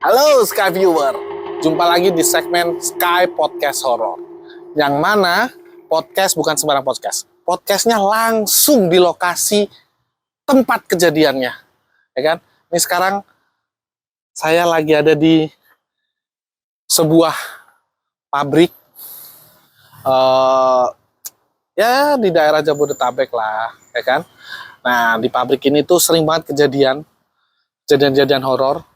Halo Sky Viewer, jumpa lagi di segmen Sky Podcast Horror. Yang mana podcast bukan sembarang podcast. Podcastnya langsung di lokasi tempat kejadiannya, ya kan? Ini sekarang saya lagi ada di sebuah pabrik, ya di daerah Jabodetabek lah, ya kan? Nah di pabrik ini tuh sering banget kejadian horor.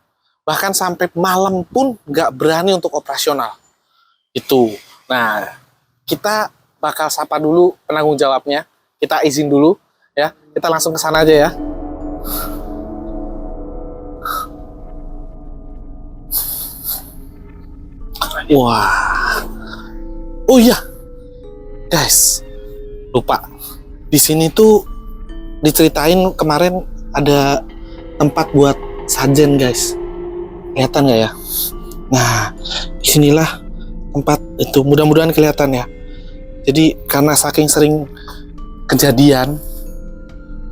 Bahkan sampai malam pun nggak berani untuk operasional. Itu. Nah, kita bakal sapa dulu penanggung jawabnya. Kita izin dulu, ya. Kita langsung ke sana aja ya. Wah. Oh iya. Guys, lupa. Di sini tuh diceritain kemarin ada tempat buat sajen, guys. Kelihatan nggak ya? Nah, disinilah tempat itu. Mudah-mudahan kelihatan ya. Jadi karena saking sering kejadian,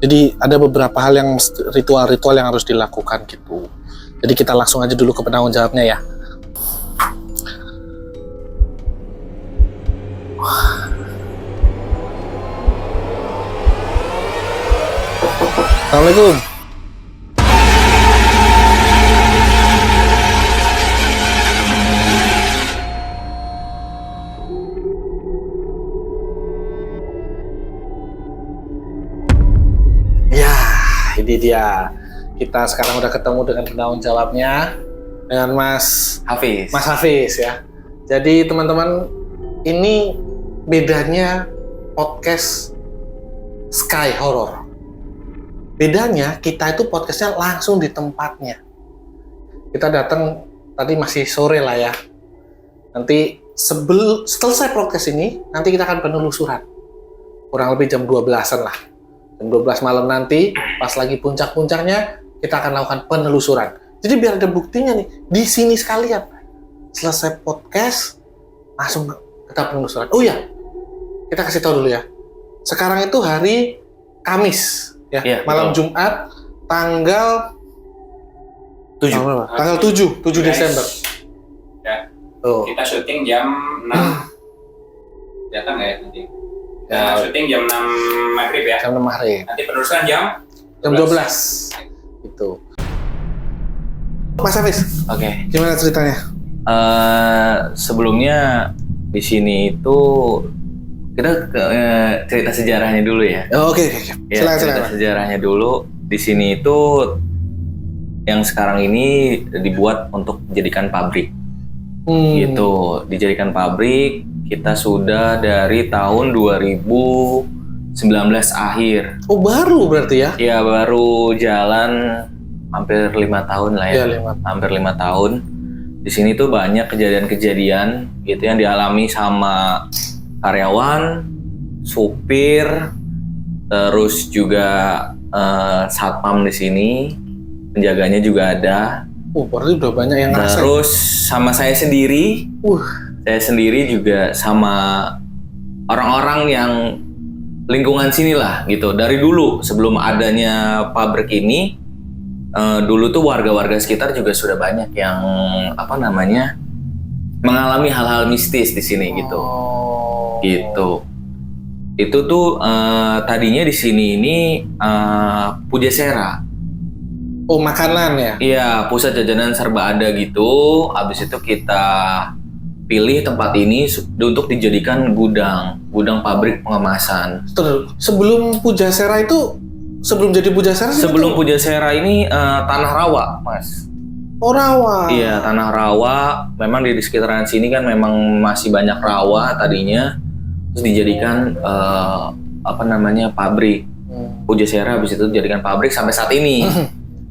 jadi ada beberapa hal yang ritual-ritual yang harus dilakukan gitu. Jadi kita langsung aja dulu ke penanggung jawabnya ya. Assalamualaikum. Ini dia, kita sekarang udah ketemu dengan penanggung jawabnya, dengan Mas Hafiz ya. Jadi teman-teman, ini bedanya podcast Sky Horror. Bedanya kita itu podcastnya langsung di tempatnya. Kita datang tadi masih sore lah ya. Nanti selesai podcast ini, nanti kita akan penelusuran. Kurang lebih jam 12-an lah. Jam 12 malam nanti, pas lagi puncak-puncaknya, kita akan lakukan penelusuran. Jadi biar ada buktinya nih, di sini sekalian. Selesai podcast, langsung kita penelusuran. Oh iya, kita kasih tahu dulu ya. Sekarang itu hari Kamis, ya, malam betul. Jumat, tanggal 7. Tanggal 7 Desember. Ya. Oh. Kita syuting jam 6. Datang nggak ya nanti? Nah, syuting jam 6 maghrib ya? Jam 6 maghrib. Nanti penerusan jam 12. Itu. Mas Hafiz, Oke. Gimana ceritanya? Sebelumnya di sini itu kita cerita sejarahnya dulu ya. Oke. Ya, cerita sejarahnya dulu. Di sini itu yang sekarang ini dibuat untuk dijadikan pabrik. Gitu, dijadikan pabrik. Kita sudah dari tahun 2019 akhir. Oh, baru berarti ya? Ya, baru jalan hampir 5 tahun lah ya. Hampir 5 tahun. Di sini tuh banyak kejadian-kejadian gitu yang dialami sama karyawan, supir, terus juga satpam di sini, penjaganya juga ada. Berarti udah banyak yang ngerasain. Terus sama saya sendiri. Saya sendiri juga sama orang-orang yang lingkungan sini lah gitu. Dari dulu sebelum adanya pabrik ini, dulu tuh warga-warga sekitar juga sudah banyak yang mengalami hal-hal mistis di sini gitu. Gitu. Itu tuh tadinya di sini ini Pujasera. Oh, makanan ya? Iya, pusat jajanan serba ada gitu. Habis itu kita pilih tempat ini untuk dijadikan gudang pabrik pengemasan. Sebelum Pujasera itu, sebelum jadi Pujasera? Sebelum Pujasera ini tanah rawa, Mas. Oh, rawa. Iya, tanah rawa. Memang di sekitaran sini kan memang masih banyak rawa tadinya. Terus dijadikan pabrik. Pujasera habis itu dijadikan pabrik sampai saat ini.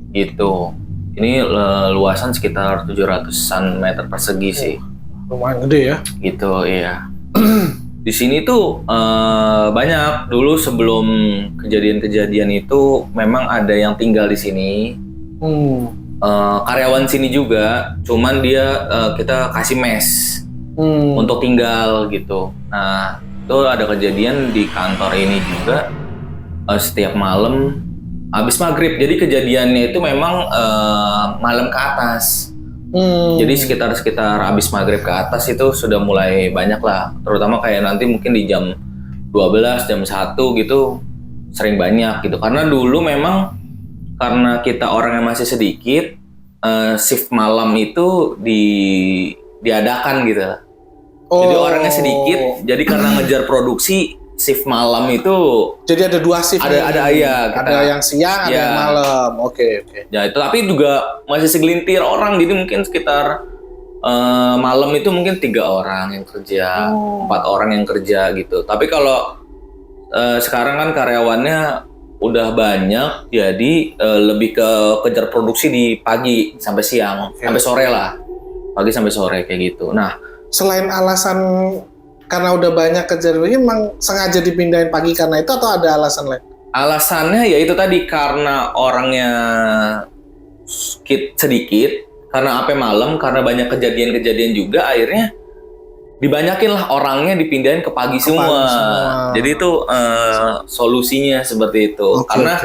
Gitu. Ini luasan sekitar 700-an meter persegi sih. Lumayan gede ya? Gitu, iya. Di sini tuh banyak dulu sebelum kejadian-kejadian itu memang ada yang tinggal di sini. Karyawan sini juga, cuman dia kita kasih mes untuk tinggal gitu. Nah, itu ada kejadian di kantor ini juga setiap malam habis maghrib. Jadi kejadiannya itu memang malam ke atas. Jadi sekitar habis maghrib ke atas itu sudah mulai banyak lah. Terutama kayak nanti mungkin di jam 12, jam 1 gitu sering banyak gitu. Karena dulu memang karena kita orangnya masih sedikit, shift malam itu diadakan gitu. Jadi orangnya sedikit, jadi karena ngejar produksi shift malam itu. Jadi ada 2 shift. Ada yang siang, ada yang malam. Oke. Ya itu tapi juga masih segelintir orang, jadi mungkin sekitar malam itu mungkin 3 orang yang kerja, 4 orang yang kerja gitu. Tapi kalau sekarang kan karyawannya udah banyak, jadi lebih ke kejar produksi di pagi sampai siang, sampai sore lah, pagi sampai sore kayak gitu. Nah, selain alasan karena udah banyak kerja ini, memang sengaja dipindahin pagi karena itu atau ada alasan lain? Alasannya ya itu tadi, karena orangnya sedikit, karena apa malam, karena banyak kejadian-kejadian juga, akhirnya dibanyakin lah orangnya, dipindahin ke pagi semua. Jadi itu solusinya seperti itu. Karena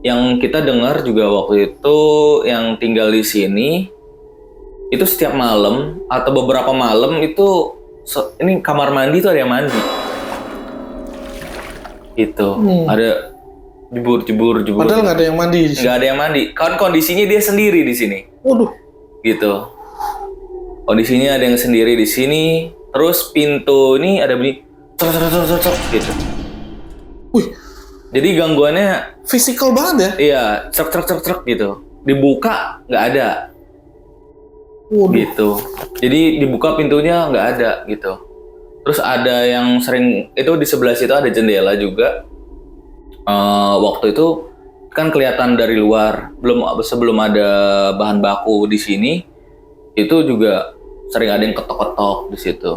yang kita dengar juga waktu itu yang tinggal di sini itu setiap malam atau beberapa malam itu ini kamar mandi tuh ada yang mandi. Gitu. Ada jebur. Padahal nggak ada yang mandi. Nggak ada yang mandi. Kan kondisinya dia sendiri di sini. Waduh. Gitu. Kondisinya ada yang sendiri di sini. Terus pintu ini ada bunyi cok gitu. Wih. Jadi gangguannya fisikal banget ya? Iya, cek gitu. Dibuka nggak ada. Gitu. Jadi dibuka pintunya nggak ada gitu. Terus ada yang sering itu di sebelah situ ada jendela juga. Waktu itu kan kelihatan dari luar, sebelum ada bahan baku di sini, itu juga sering ada yang ketok-ketok di situ.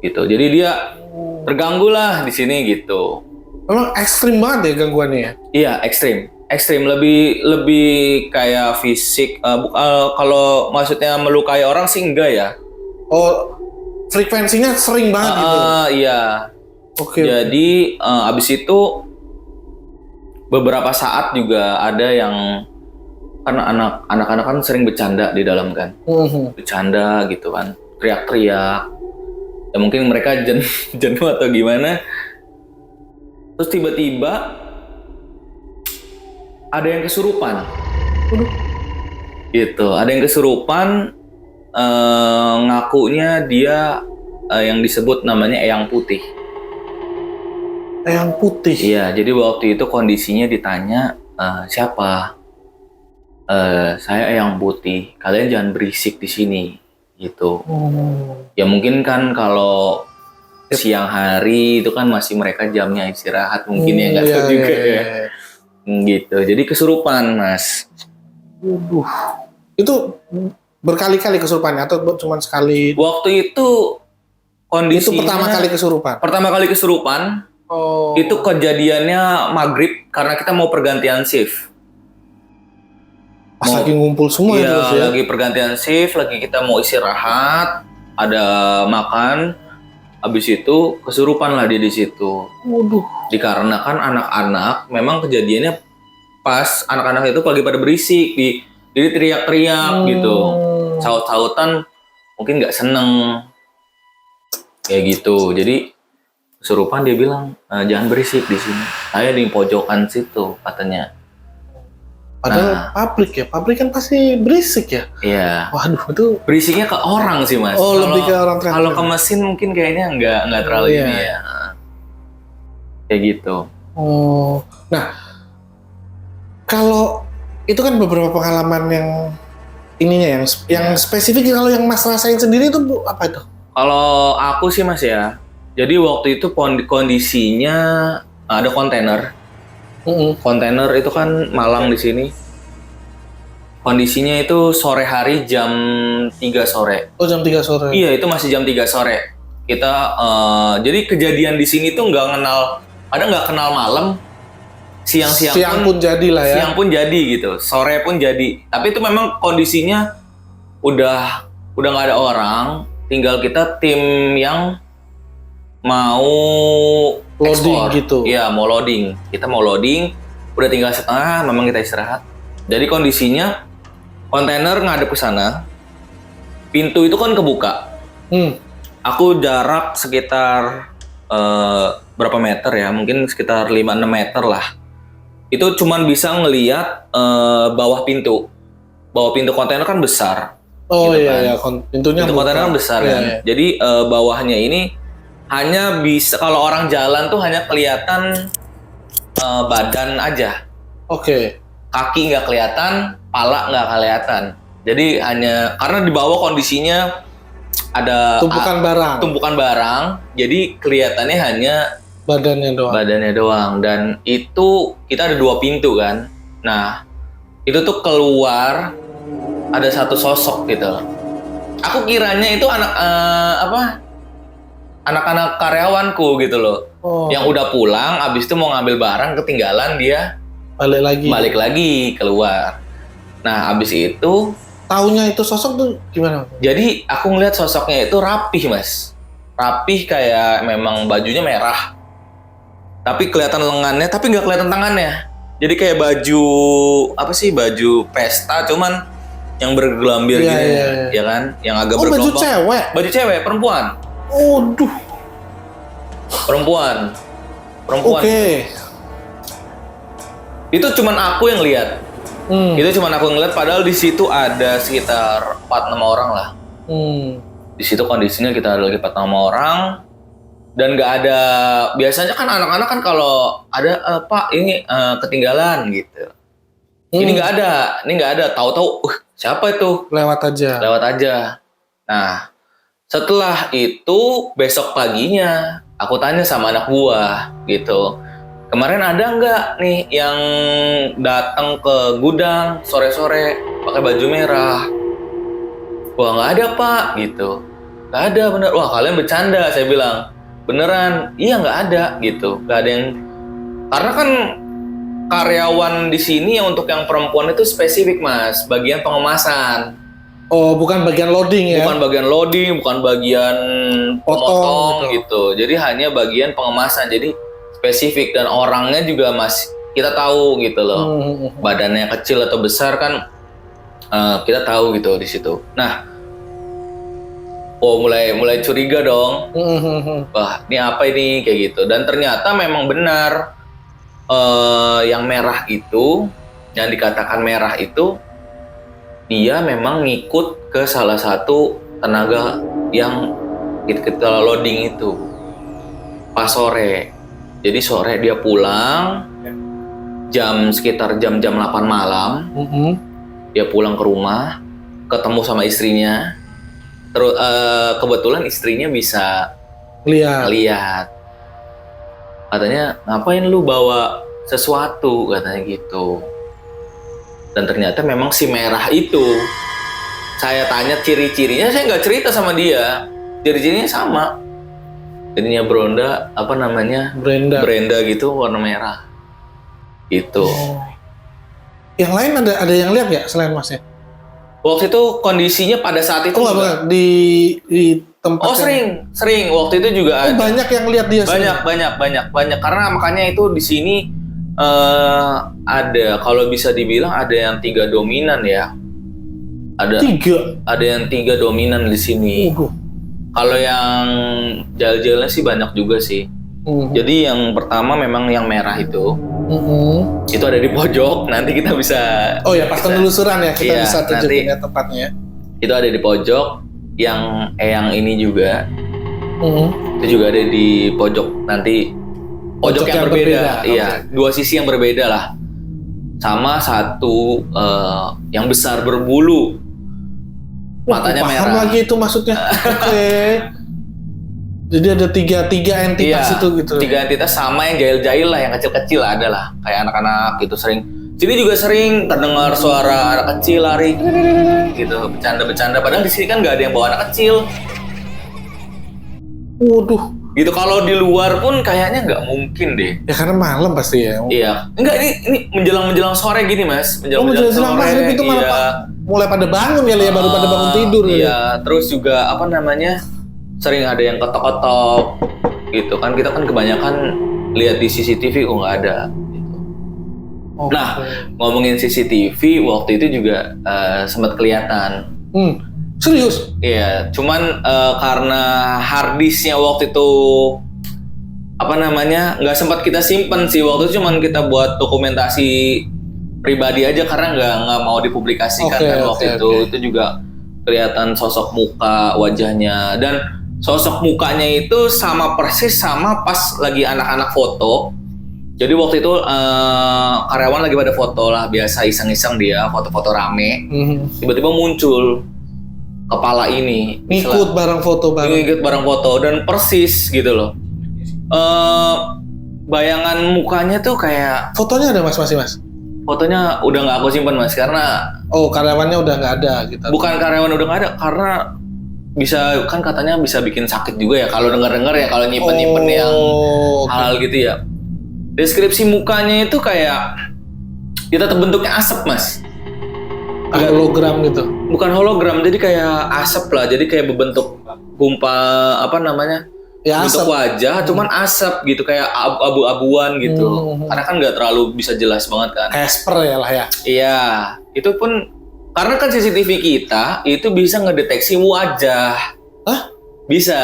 Gitu. Jadi dia terganggu lah di sini gitu. Memang ekstrim banget ya gangguannya ya? Iya, ekstrim, lebih kayak fisik. Kalau maksudnya melukai orang sih enggak ya. Oh, frekuensinya sering banget gitu. Iya. Oke. Jadi abis itu beberapa saat juga ada yang karena anak-anak kan sering bercanda di dalam kan. Bercanda gitu kan, teriak-teriak. Ya mungkin mereka jenuh atau gimana. Terus tiba-tiba ada yang kesurupan. Gitu, ada yang kesurupan, ngakunya dia yang disebut namanya Eyang Putih. Eyang Putih? Iya, jadi waktu itu kondisinya ditanya, siapa? Saya Eyang Putih, kalian jangan berisik di sini, gitu. Ya mungkin kan kalau siang hari itu kan masih mereka jamnya istirahat, mungkin ya nggak tahu juga ya. Gitu, jadi kesurupan, Mas. Itu berkali-kali kesurupannya atau cuma sekali? Waktu itu kondisinya... Itu pertama kali kesurupan? Pertama kali kesurupan. Itu kejadiannya maghrib karena kita mau pergantian shift. Pas lagi ngumpul semua ya? Iya, lagi pergantian shift, lagi kita mau istirahat, ada makan, habis itu kesurupan lah dia di situ. Waduh. Dikarenakan anak-anak, memang kejadiannya pas anak-anak itu pagi pada berisik, jadi teriak-teriak gitu, saut-sautan, mungkin nggak seneng, kayak gitu. Jadi kesurupan dia bilang jangan berisik di sini, saya di pojokan situ katanya. Padahal pabrik kan pasti berisik ya? Iya. Waduh, itu berisiknya ke orang sih, Mas. Lebih ke orang. Kalau ke mesin mungkin kayaknya nggak terlalu ini ya. Kayak gitu. Nah, kalau itu kan beberapa pengalaman yang ininya yang spesifik. Kalau yang Mas rasain sendiri itu apa itu? Kalau aku sih, Mas ya. Jadi waktu itu kondisinya ada kontainer. Kontainer itu kan malang di sini. Kondisinya itu sore hari jam 3 sore. Oh, jam 3 sore. Iya, itu masih jam 3 sore. Kita jadi kejadian di sini tuh nggak kenal malam. Siang pun jadi lah ya. Siang pun jadi gitu. Sore pun jadi. Tapi itu memang kondisinya udah nggak ada orang, tinggal kita tim yang mau loading gitu. Iya, mau loading. Kita mau loading, udah tinggal setengah, memang kita istirahat. Jadi kondisinya kontainer ngadep ke sana. Pintu itu kan kebuka. Aku jarak sekitar berapa meter ya? Mungkin sekitar 5-6 meter lah. Itu cuman bisa ngelihat bawah pintu. Bawah pintu kontainer kan besar. Oh gitu iya, kan. Pintunya pintu kontainer kan besar kan. Iya. Jadi bawahnya ini hanya bisa, kalau orang jalan tuh hanya kelihatan badan aja. Oke. Kaki nggak kelihatan, pala nggak kelihatan. Jadi hanya karena di bawah kondisinya ada tumpukan barang, jadi kelihatannya hanya badannya doang. Dan itu kita ada 2 pintu kan. Nah, itu tuh keluar ada satu sosok gitu. Aku kiranya itu anak-anak karyawanku gitu loh. Yang udah pulang, abis itu mau ngambil barang, ketinggalan, dia balik lagi keluar. Nah, abis itu taunya itu sosok tuh gimana? Jadi aku ngeliat sosoknya itu rapih, Mas. Rapih kayak memang bajunya merah. Tapi kelihatan lengannya, tapi nggak kelihatan tangannya. Jadi kayak baju baju pesta, cuman yang bergelambir gitu, ya kan? Yang agak bergelombang. Baju cewek? Baju cewek, perempuan. Waduh. Perempuan. Oke. Itu cuman aku yang lihat. Itu cuman aku ngeliat, padahal di situ ada sekitar 4-6 orang lah. Di situ kondisinya kita ada lagi 4-6 orang. Dan nggak ada, biasanya kan anak-anak kan kalau ada Pak ini ketinggalan gitu. Ini nggak ada. Tahu-tahu siapa itu? Lewat aja. Nah, setelah itu besok paginya aku tanya sama anak buah gitu. Kemarin ada nggak nih yang datang ke gudang sore-sore pakai baju merah? Wah, nggak ada Pak gitu. Nggak ada, bener. Wah, kalian bercanda, saya bilang. Beneran, iya nggak ada gitu. Nggak ada yang, karena kan karyawan di sini untuk yang perempuan itu spesifik, Mas, bagian pengemasan. Oh, bukan bagian loading ya? Bukan bagian loading, bukan bagian potong gitu. Jadi hanya bagian pengemasan. Jadi spesifik, dan orangnya juga masih kita tahu gitu loh. Badannya kecil atau besar kan kita tahu gitu di situ. Nah, mulai curiga dong. Wah, ini apa ini kayak gitu. Dan ternyata memang benar yang merah itu, yang dikatakan merah itu, dia memang ngikut ke salah satu tenaga yang kita loading itu pas sore. Jadi sore dia pulang sekitar jam 8 malam. Dia pulang ke rumah, ketemu sama istrinya. Terus kebetulan istrinya bisa lihat. Katanya, ngapain lu bawa sesuatu, katanya gitu. Dan ternyata memang si merah itu, saya tanya ciri-cirinya, saya nggak cerita sama dia. Ciri-cirinya sama. Jadinya Brenda gitu, warna merah. Gitu. Yang lain ada yang lihat nggak selain Masnya? Waktu itu kondisinya pada saat itu di tempat. Oh, sering. Waktu itu juga ada. Banyak yang lihat dia. Banyak. Karena makanya itu di sini ada, kalau bisa dibilang ada yang 3 dominan ya. Ada 3 dominan di sini. Kalau yang jalan-jalan sih banyak juga sih. Jadi yang pertama memang yang merah itu. Itu ada di pojok. Nanti kita bisa. Oh ya, pas penelusuran ya kita bisa tunjukin ya tempatnya. Itu ada di pojok. Yang ini juga. Itu juga ada di pojok. Nanti pojok yang berbeda. Iya, 2 sisi yang berbeda lah. Sama satu yang besar berbulu. Matanya merah. Paham lagi itu maksudnya. Oke. Jadi ada 3 entitas itu gitu. 3 entitas, sama yang jahil-jahil lah, yang kecil-kecil ada lah. Kayak anak-anak gitu sering. Sini juga sering terdengar suara anak kecil lari gitu, bercanda-bercanda. Padahal di sini kan nggak ada yang bawa anak kecil. Waduh. Gitu, kalau di luar pun kayaknya nggak mungkin deh. Ya karena malam pasti ya. Iya. Enggak, ini menjelang sore gini, Mas. Menjelang sore itu malah mulai pada bangun ya, baru pada bangun tidur. Iya, terus juga sering ada yang ketok-ketok gitu kan. Kita kan kebanyakan lihat di CCTV kok nggak ada gitu. Nah, ngomongin CCTV waktu itu juga sempat kelihatan. Serius? Iya, cuman karena harddisknya waktu itu nggak sempat kita simpen sih, waktu itu cuman kita buat dokumentasi pribadi aja karena nggak mau dipublikasikan waktu itu juga kelihatan sosok muka wajahnya, dan sosok mukanya itu sama persis sama pas lagi anak-anak foto. Jadi waktu itu karyawan lagi pada foto lah, biasa iseng-iseng dia foto-foto rame. Tiba-tiba muncul kepala ini ngikut barang foto dan persis gitu loh. Bayangan mukanya tuh kayak, fotonya ada mas? Fotonya udah nggak aku simpan mas, karena karyawannya udah nggak ada gitu. Bukan karyawan udah nggak ada, karena bisa kan katanya bisa bikin sakit juga ya kalau dengar ya, kalau nyimpen yang hal gitu ya. Deskripsi mukanya itu kayak kita terbentuknya asap mas. Hologram gitu? Bukan hologram, jadi kayak asap lah, jadi kayak berbentuk ya, bentuk wajah, cuman asap gitu, kayak abu-abuan gitu. Karena kan nggak terlalu bisa jelas banget kan. Casper ya lah ya. Iya, itu pun karena kan CCTV kita itu bisa ngedeteksi wajah. Hah? Bisa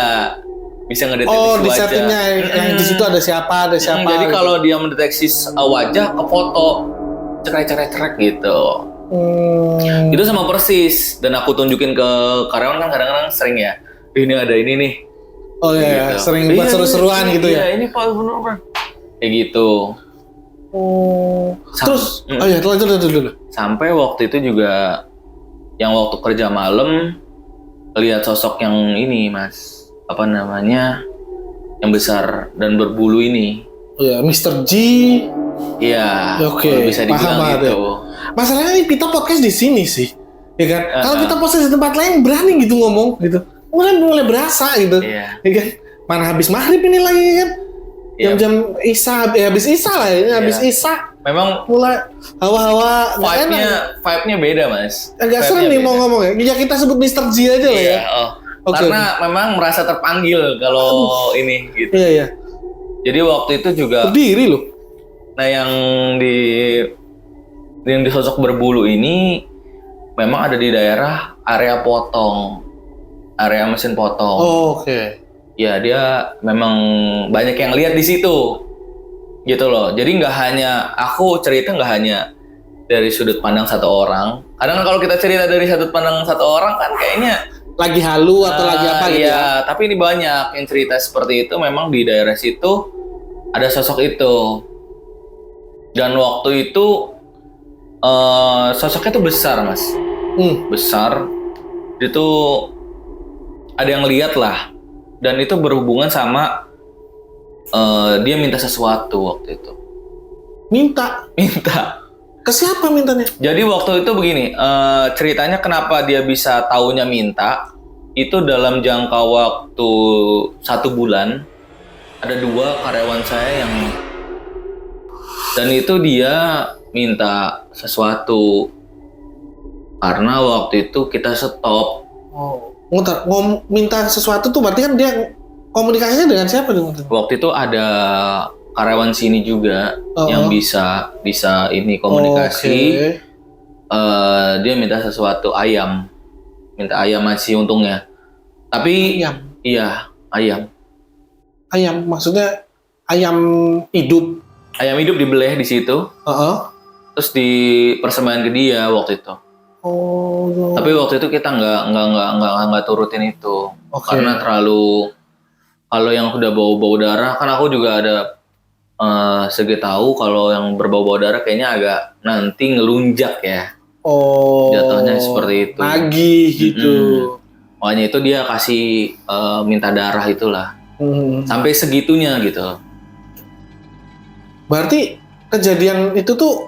ngedeteksi wajah. Di settingnya yang di situ ada siapa. Jadi gitu. kalau dia mendeteksi wajah ke foto, cerek gitu. Itu sama persis, dan aku tunjukin ke karyawan kan kadang-kadang sering ya. Ini ada ini nih. Oh iya, gitu. Sering buat seru-seruan gitu ya. Iya, ini Pak bener. Kayak gitu. Terus, lanjut dulu. Sampai waktu itu juga, yang waktu kerja malam lihat sosok yang ini mas, yang besar dan berbulu ini. Iya, Mr. G. Iya. Oke. Bisa dibilang gitu. Masalahnya kita podcast di sini sih, ya kan? Kalau kita podcast di tempat lain berani gitu ngomong gitu, mulai berasa gitu, ya kan? Mana habis maghrib ini lagi kan? Jam-jam Isya, habis Isya lah ini, habis Isya. Memang mulai hawa-hawa vibe-nya beda mas. Agak serem nih mau ngomong ya. Ya kita sebut Mr. G aja lah ya. Karena memang merasa terpanggil kalau ini gitu. Iya. Jadi waktu itu juga berdiri loh. Nah yang di sosok berbulu ini memang ada di daerah area mesin potong. Oke. Ya dia memang banyak yang lihat di situ. Gitu loh. Jadi aku cerita nggak hanya dari sudut pandang satu orang. Kadang kalau kita cerita dari sudut pandang satu orang kan kayaknya lagi halu atau lagi apa gitu ya. Tapi ini banyak yang cerita seperti itu, memang di daerah situ ada sosok itu. Dan waktu itu sosoknya itu besar mas. Besar. Itu ada yang lihat lah. Dan itu berhubungan sama dia minta sesuatu waktu itu. Minta? Ke siapa mintanya? Jadi waktu itu begini, ceritanya kenapa dia bisa taunya minta, itu dalam jangka waktu 1 bulan, ada 2 karyawan saya yang, dan itu dia minta sesuatu, karena waktu itu kita stop. Minta sesuatu tuh berarti kan dia komunikasinya dengan siapa dong? Waktu itu ada karyawan sini juga yang bisa ini komunikasi. Dia minta sesuatu minta ayam masih untungnya. Tapi iya ayam. Ayam maksudnya ayam hidup. Ayam hidup dibeleh di situ. Terus dipersembahkan ke dia waktu itu. Tapi waktu itu kita nggak turutin itu karena terlalu, kalau yang udah bau-bau darah kan aku juga ada segi tahu kalau yang berbau-bau darah kayaknya agak nanti ngelunjak ya. Jatuhnya seperti itu. Nagih gitu. Makanya itu dia kasih minta darah itulah. Sampai segitunya gitu. Berarti kejadian itu tuh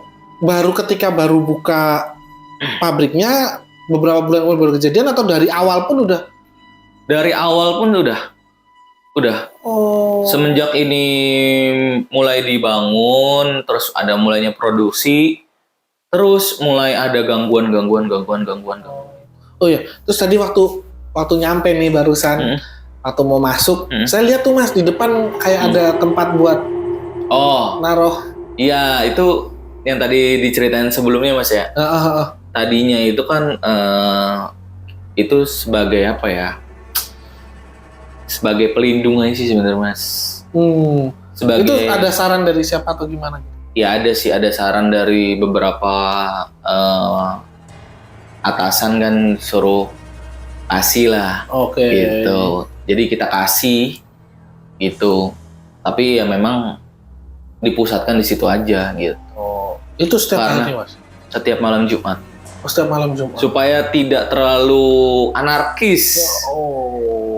ketika baru buka pabriknya beberapa bulan baru kejadian atau dari awal pun udah? Dari awal pun udah. Semenjak ini mulai dibangun, terus ada mulainya produksi, terus mulai ada gangguan. Oh iya, terus tadi waktu nyampe nih barusan, waktu mau masuk, saya lihat tuh mas di depan kayak ada tempat buat naruh. Iya, itu yang tadi diceritain sebelumnya Mas ya. Tadinya itu kan itu sebagai apa ya? Sebagai pelindung aja sih sebenarnya Mas. Sebagai, itu ada saran dari siapa atau gimana? Ya ada sih, ada saran dari beberapa atasan kan suruh kasih lah. Oke. Gitu. Jadi kita kasih gitu. Tapi ya memang dipusatkan di situ aja gitu. Itu setiap hari Mas? Setiap malam Jumat. Setiap malam Jumat. Supaya tidak terlalu anarkis.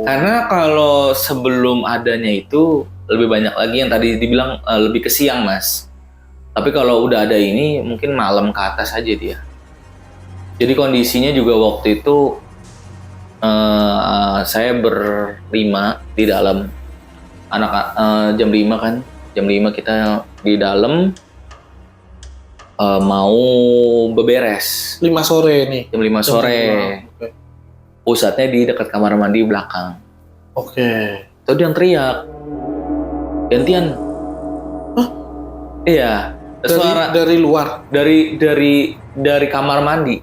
Karena kalau sebelum adanya itu lebih banyak lagi yang tadi dibilang lebih ke siang Mas. Tapi kalau udah ada ini mungkin malam ke atas aja dia. Jadi kondisinya juga waktu itu saya berlima di dalam jam 5 kan. Jam 5 kita di dalam mau beberes. 5 sore nih. Jam 5 sore. Okay. Pusatnya di dekat kamar mandi belakang. Oke. Tadi yang teriak. Gantian. Hah? Iya. Suara dari luar. Dari kamar mandi.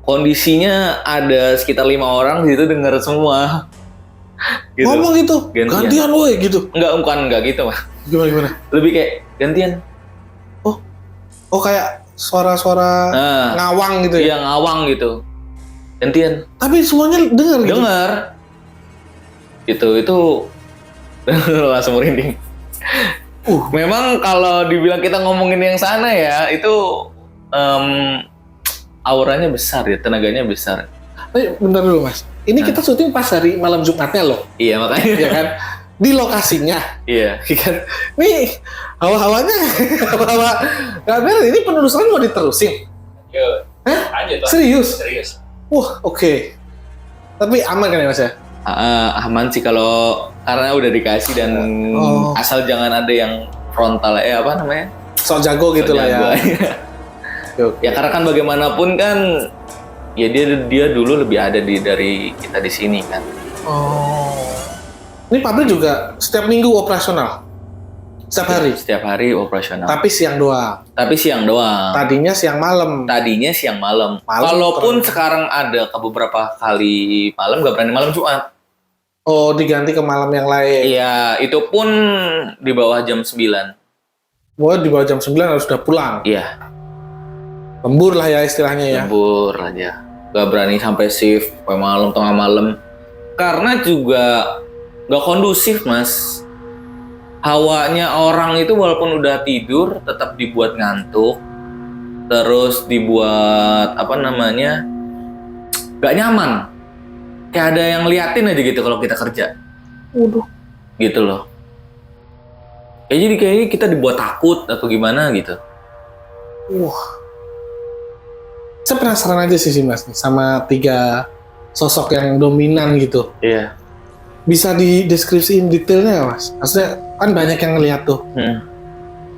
Kondisinya ada sekitar 5 orang gitu dengar semua. Gitu. Ngomong gitu. Gantian woi gitu. Enggak gitu, Mas. Gimana? Lebih kayak gantian. Oh kayak suara-suara ngawang gitu ya? Iya, ngawang gitu. Gantian. Tapi semuanya dengar gitu? Dengar. Itu langsung merinding. Memang kalau dibilang kita ngomongin yang sana ya, itu auranya besar ya, tenaganya besar. Bentar dulu Mas, ini kita syuting pas hari malam Jumatnya loh. Iya makanya. Iya kan? Di lokasinya. Iya. Kan? Nih hawa-hawanya, hawa nggak bener. Ini penelusuran mau diterusin? Yo. Hah? Lanjut. Serius? Wah, oke. Okay. Tapi aman kan ya Mas ya? Aman sih kalau karena udah dikasih dan asal jangan ada yang frontal apa namanya? Sok jago gitu lah ya. Ya karena kan bagaimanapun kan ya dia dulu lebih ada dari kita di sini kan. Ini pabrik juga setiap minggu operasional? Setiap hari? Setiap hari operasional. Tapi siang doang? Tadinya siang malam? Walaupun sekarang ada ke beberapa kali malam, nggak berani malam Jumat. Oh, diganti ke malam yang lain? Iya, itu pun di bawah jam 9. Oh, di bawah jam 9 harus udah pulang? Iya. Lembur lah ya istilahnya ya? Lembur aja. Nggak berani sampai shift, sampai malam, tengah malam. Karena juga nggak kondusif, Mas. Hawanya orang itu walaupun udah tidur tetap dibuat ngantuk, terus dibuat nggak nyaman, kayak ada yang liatin aja gitu kalau kita kerja. Gitu loh. Ya jadi kayaknya kita dibuat takut atau gimana gitu. Saya penasaran aja sih Mas sama 3 sosok yang dominan gitu. Iya. Bisa dideskripsiin detailnya nggak Mas? Maksudnya kan banyak yang ngeliat tuh.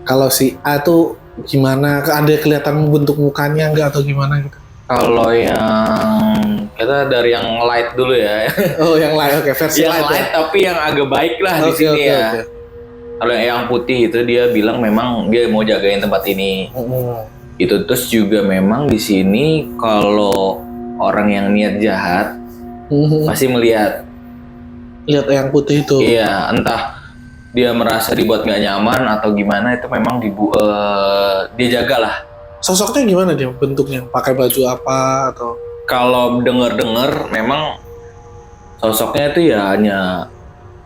Kalau si A tuh gimana? Ada kelihatan bentuk mukanya nggak atau gimana gitu? Kalau yang kita dari yang light dulu ya. Oh yang light, oke, versi yang light ya? Tapi yang agak baik lah di sini ya. Kalau yang putih itu dia bilang memang dia mau jagain tempat ini. Itu terus juga memang di sini kalau orang yang niat jahat pasti melihat. Lihat yang putih itu. Iya, entah dia merasa dibuat nggak nyaman atau gimana, itu memang dia jaga lah. Sosoknya gimana dia bentuknya? Pakai baju apa atau? Kalau dengar memang sosoknya itu ya hanya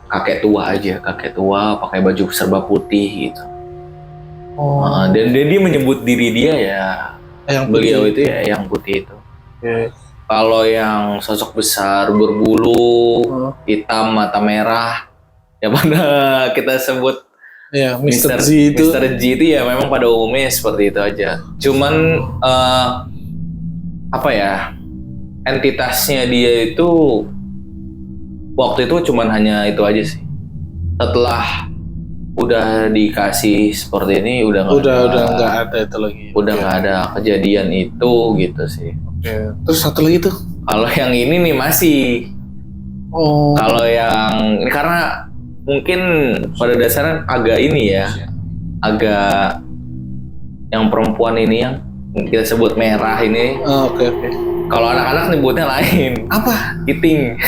kakek tua aja, pakai baju serba putih gitu. Dan dia menyebut diri dia ya, yang beliau itu ya yang putih itu. Kalau yang sosok besar, berbulu, hitam, mata merah, ya pada kita sebut ya, Mr. G itu. Mr. G itu ya memang pada umumnya seperti itu aja. Cuman entitasnya dia itu waktu itu cuman hanya itu aja sih. Setelah udah dikasih seperti ini udah nggak ada itu lagi. Udah nggak ada kejadian itu gitu sih. Terus satu lagi tuh? Kalau yang ini nih masih. Kalau yang ini karena mungkin pada dasarnya agak ini ya, agak yang perempuan ini yang kita sebut merah ini. Oke. Kalau anak-anak nyebutnya lain. Apa? Kiting.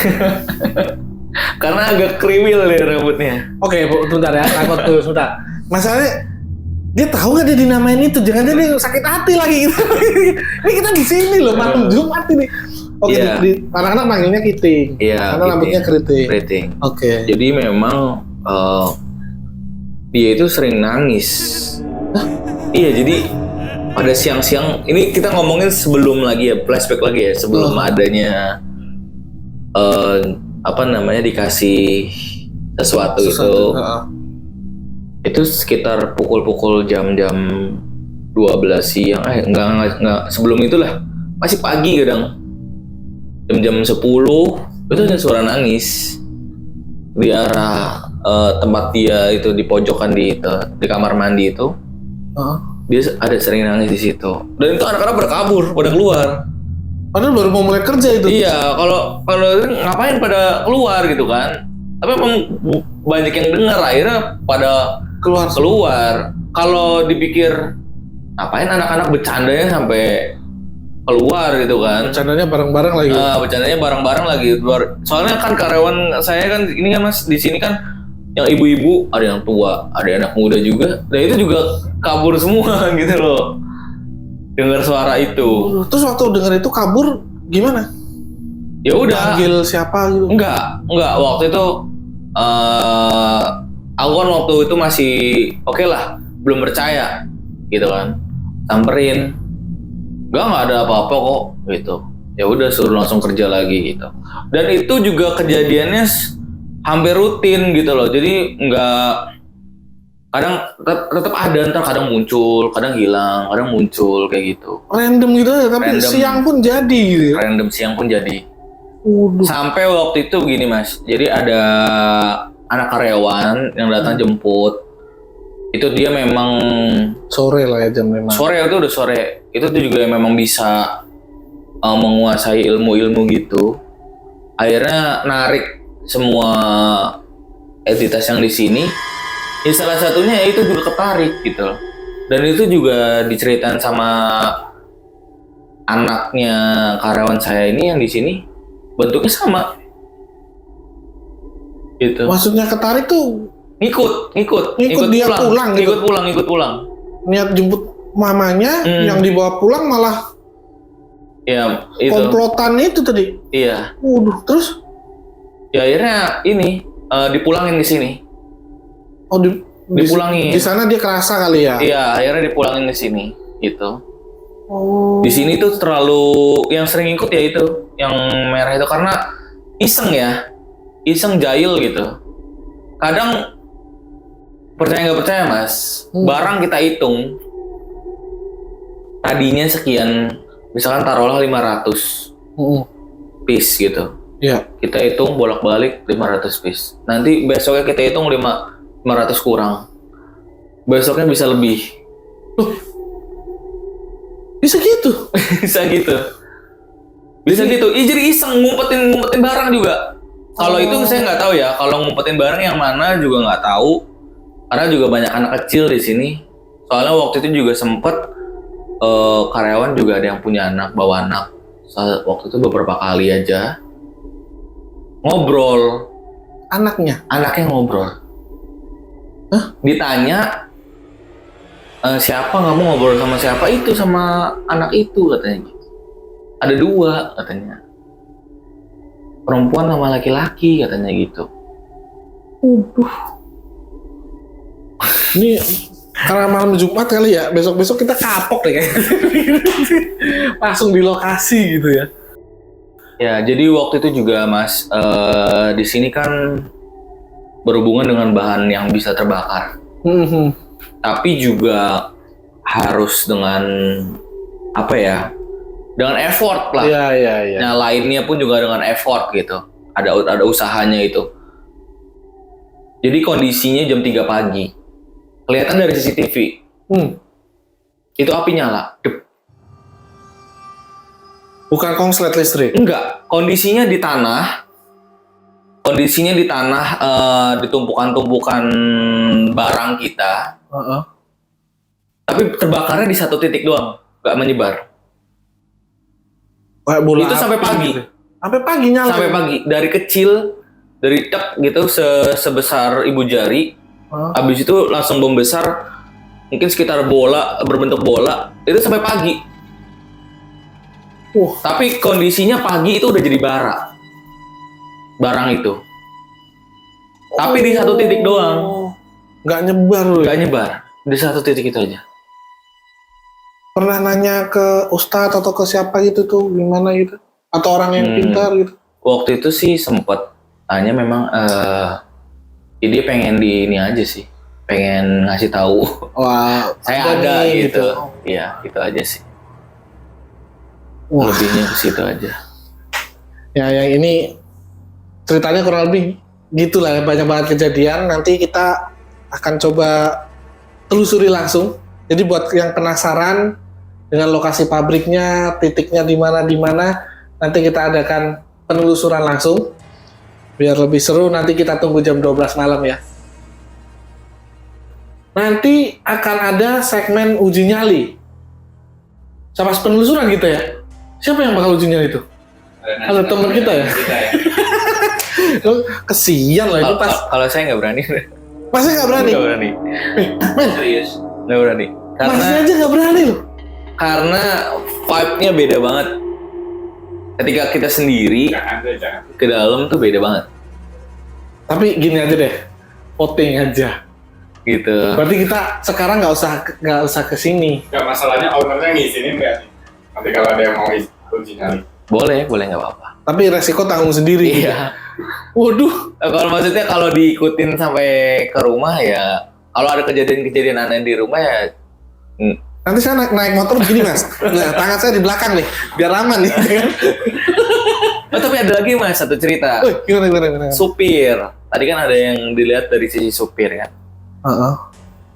Karena agak kriwil deh rambutnya. Oke, bentar ya, takut tuh, sebentar. Masalahnya dia tahu nggak dia dinamain itu? Jangan-jangan dia sakit hati lagi gitu. Ini kita di sini loh, malam Jumat ini. Oke, di anak-anak manggilnya Kiting. Iya. Karena rambutnya keriting. Keriting. Oke. Jadi memang dia itu sering nangis. Hah? Iya, jadi pada siang-siang ini kita ngomongin sebelum lagi ya, flashback lagi ya, sebelum adanya dikasih sesuatu itu. Itu sekitar pukul-pukul jam-jam 12 siang. Enggak, sebelum itulah. Masih pagi kadang. Jam-jam 10 itu ada suara nangis di arah tempat dia itu di pojokan di kamar mandi itu. Dia ada sering nangis di situ. Dan itu anak-anak berkabur, pada keluar. Padahal baru mau mulai kerja itu. Iya, kalau ngapain pada keluar gitu kan? Tapi emang banyak yang dengar, akhirnya pada keluar. Kalau dipikir ngapain anak-anak bercandanya sampai keluar gitu kan? Bercandanya bareng-bareng lagi. Bercandanya bareng-bareng lagi. Soalnya kan karyawan saya kan ini kan Mas di sini kan yang ibu-ibu, ada yang tua, ada anak muda juga. Dan itu juga kabur semua gitu loh. Dengar suara itu. Terus waktu dengar itu kabur gimana? Ya udah. Panggil siapa gitu? Enggak. Waktu itu aku kan waktu itu masih oke lah, belum percaya gitu kan. Samperin. Enggak ada apa-apa kok gitu. Ya udah suruh langsung kerja lagi gitu. Dan itu juga kejadiannya hampir rutin gitu loh. Jadi enggak, kadang tetap ada, ntar kadang muncul, kadang hilang, kadang muncul kayak gitu. Random gitu ya, tapi random, siang pun jadi gitu. Random siang pun jadi. Sampai waktu itu gini Mas, jadi ada anak karyawan yang datang jemput. Itu dia memang sore lah ya, jam 5. Sore itu udah sore. Itu tuh juga memang bisa menguasai ilmu-ilmu gitu. Akhirnya narik semua entitas yang di sini. Ya salah satunya itu juga ketarik gitu. Dan itu juga diceritain sama anaknya karyawan saya ini yang di sini, bentuknya sama. Gitu. Maksudnya ketarik tuh ngikut dia pulang gitu. Ikut pulang. Niat jemput mamanya, yang dibawa pulang malah ya itu. Komplotan itu tadi. Iya. Terus? Ya akhirnya ini dipulangin di sini. Oh, dipulangin. Di sana dia kerasa kali ya? Iya, akhirnya dipulangin di sini, gitu. Oh. Di sini tuh terlalu yang sering ikut ya itu, yang merah itu karena iseng jahil gitu. Kadang percaya nggak percaya Mas, barang kita hitung tadinya sekian, misalkan taruhlah 500 piece gitu. Iya. Kita hitung bolak-balik 500 piece. Nanti besoknya kita hitung 500 kurang. Besoknya bisa lebih. Bisa gitu? Bisa gitu. Jadi iseng ngumpetin barang juga. Kalau itu saya nggak tahu ya. Kalau ngumpetin barang yang mana juga nggak tahu. Karena juga banyak anak kecil di sini. Soalnya waktu itu juga sempet karyawan juga ada yang punya anak, bawa anak. Waktu itu beberapa kali aja. Ngobrol. Anaknya ngobrol. Hah? Ditanya siapa, nggak mau ngobrol sama siapa, itu sama anak itu katanya. Ada 2 katanya. Perempuan sama laki-laki katanya gitu. Ini karena malam Jumat kali ya, besok kita kapok deh kayaknya. Langsung di lokasi gitu ya. Ya, jadi waktu itu juga Mas, di sini kan berhubungan dengan bahan yang bisa terbakar. Tapi juga harus dengan apa ya? Dengan effort lah. Iya. Nah, lainnya pun juga dengan effort gitu. Ada usahanya itu. Jadi kondisinya jam 3 pagi. Kelihatan dari CCTV. Itu api nyala. Bukan konslet listrik? Enggak, kondisinya di tanah, di tumpukan-tumpukan barang kita. Tapi terbakarnya di satu titik doang, nggak menyebar. Itu sampai pagi. Sampai pagi nyala. Sampai pagi. Dari kecil, dari tek gitu sebesar ibu jari. Habis itu langsung membesar, mungkin sekitar bola, berbentuk bola. Itu sampai pagi. Tapi kondisinya pagi itu udah jadi bara. Barang itu. Tapi di satu titik doang. Nggak nyebar loh. Nggak nyebar. Di satu titik itu aja. Pernah nanya ke ustadz atau ke siapa gitu tuh, gimana gitu? Atau orang yang pintar gitu? Waktu itu sih sempet tanya memang, dia pengen di ini aja sih. Pengen ngasih tahu. Wah, saya ada gitu. Iya, itu aja sih. Lebihnya ke situ aja. Ya, yang ini ceritanya kurang lebih gitulah, banyak banget kejadian. Nanti kita akan coba telusuri langsung. Jadi buat yang penasaran dengan lokasi pabriknya, titiknya di mana, nanti kita adakan penelusuran langsung. Biar lebih seru, nanti kita tunggu jam 12 malam ya. Nanti akan ada segmen uji nyali. Sama penelusuran gitu ya. Siapa yang bakal uji nyali itu? Ada teman kita ya? Kesian lah itu pas. Kalau saya nggak berani. Masih nggak berani? Nggak berani. Men, Serius? Nggak berani. masih aja nggak berani loh. Karena vibe-nya beda banget. Ketika kita sendiri ke dalam tuh beda banget. Tapi gini aja deh, voting aja. Gitu. Berarti kita sekarang nggak usah kesini. Nggak, masalahnya ownernya ngizinin nggak nih? Nanti kalau ada yang mau uji nyali. Boleh nggak apa-apa. Tapi resiko tanggung sendiri. Iya. Waduh. Kalau maksudnya kalau diikutin sampai ke rumah ya, kalau ada kejadian-kejadian aneh di rumah ya. Nanti saya naik motor begini mas. Nah, tangan saya di belakang nih, biar aman nih. Oh, tapi ada lagi mas satu cerita. Gimana? Supir. Tadi kan ada yang dilihat dari sisi supir ya.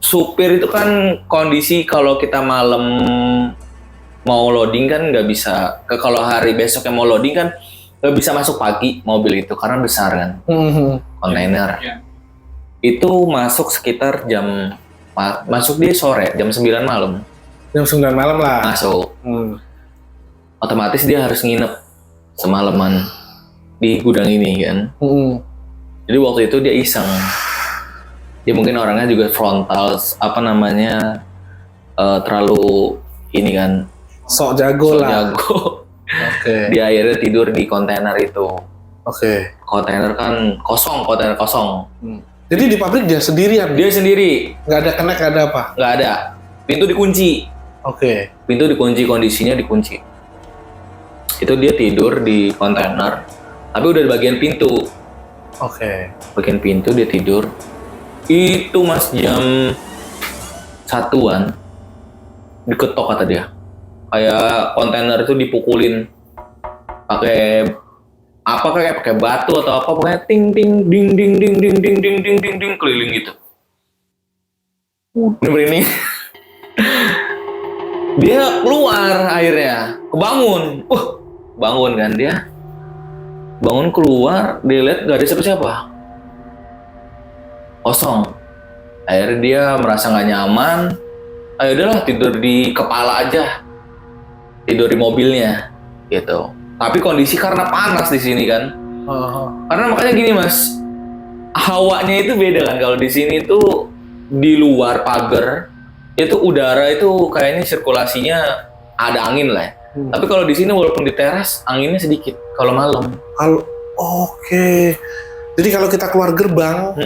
Supir itu kan kondisi kalau kita malam mau loading kan nggak bisa. Kalau hari besok yang mau loading kan nggak bisa masuk pagi mobil itu karena besar kan. Kontainer. Itu masuk sekitar masuk dia sore jam 9 malam. Jam 9 malam lah. Masuk. Otomatis dia harus nginep semalaman di gudang ini kan. Jadi waktu itu dia iseng. Dia mungkin orangnya juga frontal, terlalu ini kan. Sok jago lah. Oke. Dia akhirnya tidur di kontainer itu. Oke. Kontainer kan kontainer kosong. Jadi di pabrik dia sendirian? Dia sendiri. Nggak ada connect, nggak ada apa? Nggak ada. Pintu dikunci. Oke. Pintu dikunci, kondisinya dikunci. Itu dia tidur di kontainer, tapi udah di bagian pintu. Oke. Bagian pintu dia tidur. Itu mas jam 1-an diketok kata dia. Kayak kontainer itu dipukulin pakai apa, kayak pakai batu atau apa, pokoknya ting ting ding ding ding ding ding ding ding ding ding keliling gitu. Ini dia keluar akhirnya, kebangun. Bangun kan dia. Bangun keluar, dia lihat gak ada siapa-siapa. Kosong. Akhirnya dia merasa nggak nyaman. Ayo udahlah tidur di kepala aja. Tidur di mobilnya gitu. Tapi kondisi karena panas di sini kan. Karena makanya gini mas, hawanya itu beda kan. Kalau di sini tuh di luar pagar itu udara itu kayaknya sirkulasinya ada angin lah. Tapi kalau di sini walaupun di teras anginnya sedikit kalau malam. Oke. Jadi kalau kita keluar gerbang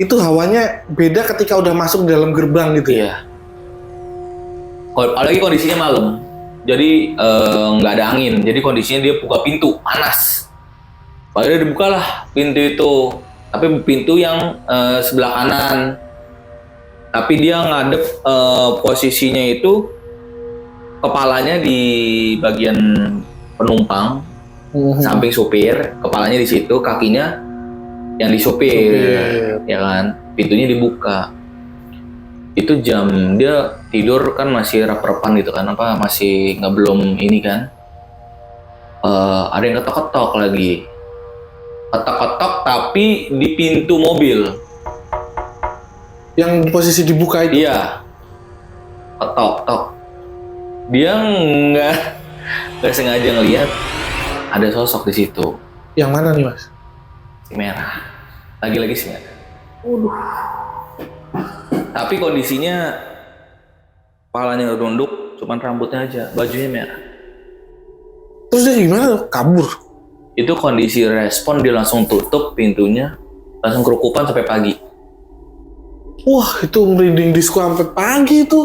itu hawanya beda ketika udah masuk di dalam gerbang gitu. Iya. Apalagi kondisinya malam. Jadi nggak ada angin, jadi kondisinya dia buka pintu, panas. Akhirnya dibukalah pintu itu, tapi pintu yang sebelah kanan. Tapi dia ngadep posisinya itu kepalanya di bagian penumpang, samping supir, kepalanya di situ, kakinya yang di supir, ya kan? Pintunya dibuka. Itu jam dia tidur kan masih rep-repan gitu kan, apa masih belum ini kan, ada yang ketok-ketok lagi, ketok-ketok tapi di pintu mobil yang posisi dibuka itu. Iya, ketok. Dia nggak sengaja ngelihat ada sosok di situ. Yang mana nih Mas? Si merah. Lagi-lagi si merah. Tapi kondisinya kepalanya nunduk, cuman rambutnya aja, bajunya merah. Terus dia gimana? Kabur? Itu kondisi respon, dia langsung tutup pintunya, langsung kerukupan sampai pagi. Wah, itu merinding disco sampai pagi itu.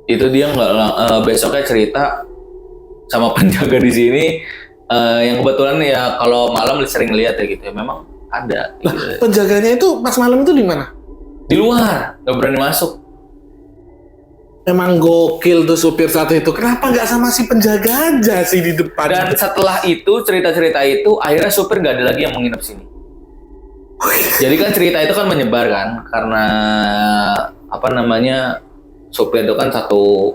Itu dia nggak besoknya cerita sama penjaga di sini, yang kebetulan ya kalau malam sering lihat ya gitu ya, memang ada. Nah, penjaganya itu pas malam itu di mana? Di luar, nggak berani masuk. Emang gokil tuh supir satu itu. Kenapa nggak sama si penjaga aja sih di depan? Dan setelah itu cerita-cerita itu, akhirnya supir nggak ada lagi yang mau nginep sini. Jadi kan cerita itu kan menyebar kan, karena apa namanya, supir itu kan satu.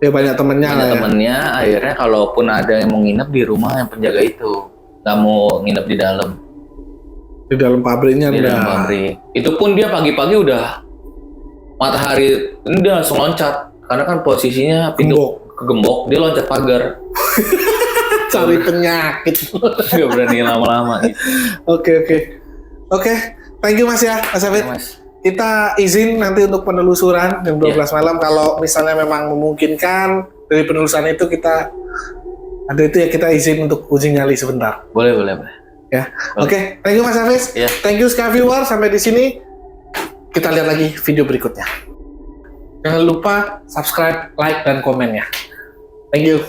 Ya banyak temennya lah ya. Temennya, akhirnya kalaupun ada yang mau nginep di rumah yang penjaga itu, nggak mau nginep di dalam. Di dalam pabriknya Di dalam pabrik. Itu pun dia pagi-pagi udah matahari ini dia langsung loncat karena kan posisinya pintu kegembok, dia loncat pagar. Cari penyakit. Gak berani lama-lama gitu. Oke. Thank you Mas ya, Mas Hafid. Mas. Kita izin nanti untuk penelusuran jam 12 malam kalau misalnya memang memungkinkan dari penelusuran itu kita ada itu ya kita izin untuk uji nyali sebentar. Boleh. Ya. Oke. Thank you Mas Hafiz. Yeah. Thank you Sky Viewer sampai di sini. Kita lihat lagi video berikutnya. Jangan lupa subscribe, like, dan komen ya. Thank you.